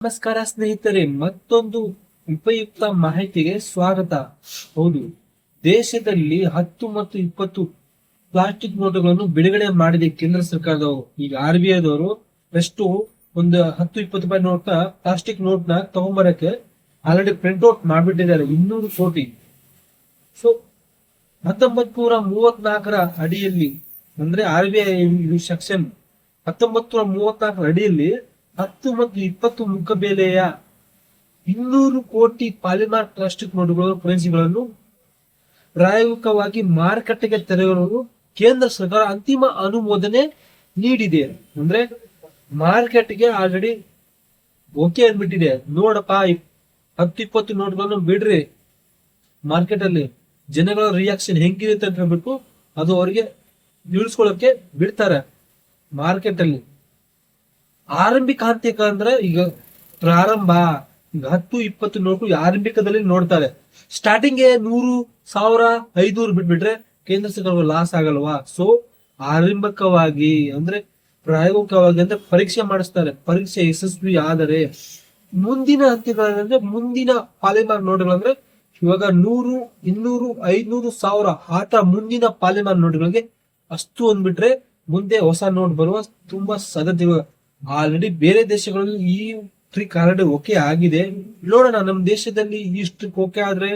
ನಮಸ್ಕಾರ ಸ್ನೇಹಿತರೆ, ಮತ್ತೊಂದು ಉಪಯುಕ್ತ ಮಾಹಿತಿಗೆ ಸ್ವಾಗತ. ಹೌದು, ದೇಶದಲ್ಲಿ 10 ಮತ್ತು 20 ಪ್ಲಾಸ್ಟಿಕ್ ನೋಟುಗಳನ್ನು ಬಿಡುಗಡೆ ಮಾಡಿದೆ ಕೇಂದ್ರ ಸರ್ಕಾರದವರು. ಈಗ RBI ದವರು ಎಷ್ಟು ಒಂದು 10-20 ರೂಪಾಯಿ ನೋಟ್ ಪ್ಲಾಸ್ಟಿಕ್ ನೋಟ್ ನ ತಗೊಂಬರಕ್ಕೆ ಆಲ್ರೆಡಿ ಪ್ರಿಂಟ್ ಔಟ್ ಮಾಡ್ಬಿಟ್ಟಿದ್ದಾರೆ 200 ಕೋಟಿ. ಸೊ 1934 ಅಡಿಯಲ್ಲಿ ಅಂದ್ರೆ RBI ಸೆಕ್ಷನ್ 1934 ಅಡಿಯಲ್ಲಿ 10 ಮತ್ತು 20 ಮುಖಬೆಲೆಯ 200 ಕೋಟಿ ಪಾಲಿಮರ್ ಪ್ಲಾಸ್ಟಿಕ್ ನೋಟುಗಳು ಕರೆನ್ಸಿಗಳನ್ನು ಪ್ರಾಯೋಗಿಕವಾಗಿ ಮಾರುಕಟ್ಟೆಗೆ ತರಲು ಕೇಂದ್ರ ಸರ್ಕಾರ ಅಂತಿಮ ಅನುಮೋದನೆ ನೀಡಿದೆ. ಅಂದ್ರೆ ಮಾರ್ಕೆಟ್ಗೆ ಆಲ್ರೆಡಿ ಓಕೆ ಅಂದ್ಬಿಟ್ಟಿದೆ. ನೋಡಪ್ಪ, 10-20 ನೋಟ್ಗಳನ್ನು ಬಿಡ್ರಿ, ಮಾರ್ಕೆಟ್ ಅಲ್ಲಿ ಜನಗಳ ರಿಯಾಕ್ಷನ್ ಹೆಂಗಿರುತ್ತೆ ಅಂತ ಹೇಳ್ಬಿಟ್ಟು ಅದು ಅವರಿಗೆ ನಿಲ್ಸ್ಕೊಳ್ಳಕ್ಕೆ ಬಿಡ್ತಾರೆ. ಮಾರ್ಕೆಟ್ ಅಲ್ಲಿ ಆರಂಭಿಕ ಹಂತಕ ಅಂದ್ರೆ ಈಗ ಪ್ರಾರಂಭ, ಈಗ 10-20 ನೋಟು ಆರಂಭಿಕದಲ್ಲಿ ನೋಡ್ತಾರೆ. ಸ್ಟಾರ್ಟಿಂಗ್ 100, 1000, 500 ಬಿಟ್ಬಿಟ್ರೆ ಕೇಂದ್ರ ಸರ್ಕಾರ ಲಾಸ್ ಆಗಲ್ವಾ? ಸೊ ಆರಂಭಿಕವಾಗಿ ಅಂದ್ರೆ ಪ್ರಾಯೋಗಿಕವಾಗಿ ಅಂದ್ರೆ ಪರೀಕ್ಷೆ ಮಾಡಿಸ್ತಾರೆ. ಪರೀಕ್ಷೆ ಯಶಸ್ವಿ ಆದರೆ ಮುಂದಿನ ಹಂತಗಳಂದ್ರೆ ಮುಂದಿನ ಪಾಲಿಮರ್ ನೋಟುಗಳಂದ್ರೆ ಇವಾಗ 100, 200, 500, 1000 ಆತ ಮುಂದಿನ ಪಾಲಿಮರ್ ನೋಟುಗಳಿಗೆ ಅಷ್ಟು ಅಂದ್ಬಿಟ್ರೆ ಮುಂದೆ ಹೊಸ ನೋಟ್ ಬರುವ ತುಂಬಾ ಸಾಧ್ಯತೆ. ಆಲ್ರೆಡಿ ಬೇರೆ ದೇಶಗಳಲ್ಲಿ ಈ ಟ್ರಿಕ್ ಆಲ್ರೆಡಿ ಓಕೆ ಆಗಿದೆ. ನೋಡೋಣ ನಮ್ಮ ದೇಶದಲ್ಲಿ ಈ ಟ್ರಿಕ್ ಓಕೆ ಆದ್ರೆ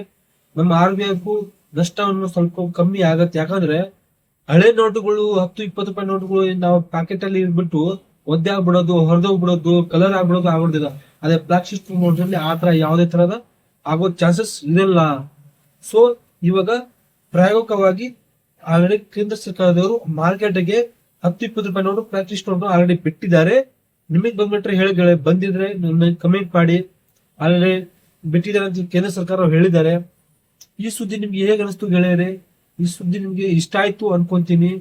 ನಮ್ಮ RBI ನಷ್ಟವನ್ನು ಸ್ವಲ್ಪ ಕಮ್ಮಿ ಆಗತ್ತೆ. ಯಾಕಂದ್ರೆ ಹಳೆ ನೋಟುಗಳು 10-20 ರೂಪಾಯಿ ನೋಟುಗಳು ನಾವು ಪ್ಯಾಕೆಟ್ ಅಲ್ಲಿ ಇಟ್ಬಿಟ್ಟು ಒದ್ದೆ ಆಗ್ಬಿಡೋದು, ಹೊರದೋಗ್ಬಿಡೋದು, ಕಲರ್ ಆಗ್ಬಿಡೋದು ಆಗ್ಬಿಡ್ತಿದ. ಅದೇ ಪ್ಲಾಸ್ಟಿಕ್ ನೋಟಲ್ಲಿ ಆತರ ಯಾವುದೇ ತರದ ಆಗೋ ಚಾನ್ಸಸ್ ಇರಲ್ಲ. ಸೊ ಇವಾಗ ಪ್ರಾಯೋಗಿಕವಾಗಿ ಆಲ್ರೆಡಿ ಕೇಂದ್ರ ಸರ್ಕಾರದವರು ಮಾರ್ಕೆಟ್ಗೆ 10-20 ರೂಪಾಯಿ ನೋಟು ಪ್ಲಾಸ್ಟಿಕ್ ನೋಟು ಆಲ್ರೆಡಿ ಬಿಟ್ಟಿದ್ದಾರೆ. ನಿಮಗೆ ಬಂದ್ಬಿಟ್ರೆ ಹೇಳಿ, ಬಂದಿದ್ರೆ ಕಮೆಂಟ್ ಮಾಡಿ. ಆಲ್ರೆಡಿ ಬಿಟ್ಟಿದ್ದಾರೆ ಅಂತ ಕೇಂದ್ರ ಸರ್ಕಾರ ಹೇಳಿದ್ದಾರೆ. ಈ ಸುದ್ದಿ ನಿಮ್ಗೆ ಹೇಗೆ ಅನಿಸ್ತು ಗೆಳೆಯರೆ? ಈ ಸುದ್ದಿ ನಿಮ್ಗೆ ಇಷ್ಟ ಆಯ್ತು ಅನ್ಕೊಂತೀನಿ.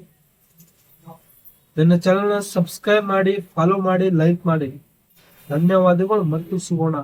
ನನ್ನ ಚಾನೆಲ್ ಸಬ್ಸ್ಕ್ರೈಬ್ ಮಾಡಿ, ಫಾಲೋ ಮಾಡಿ, ಲೈಕ್ ಮಾಡಿ. ಧನ್ಯವಾದಗಳು ಮತ್ತು ಸಿಗೋಣ.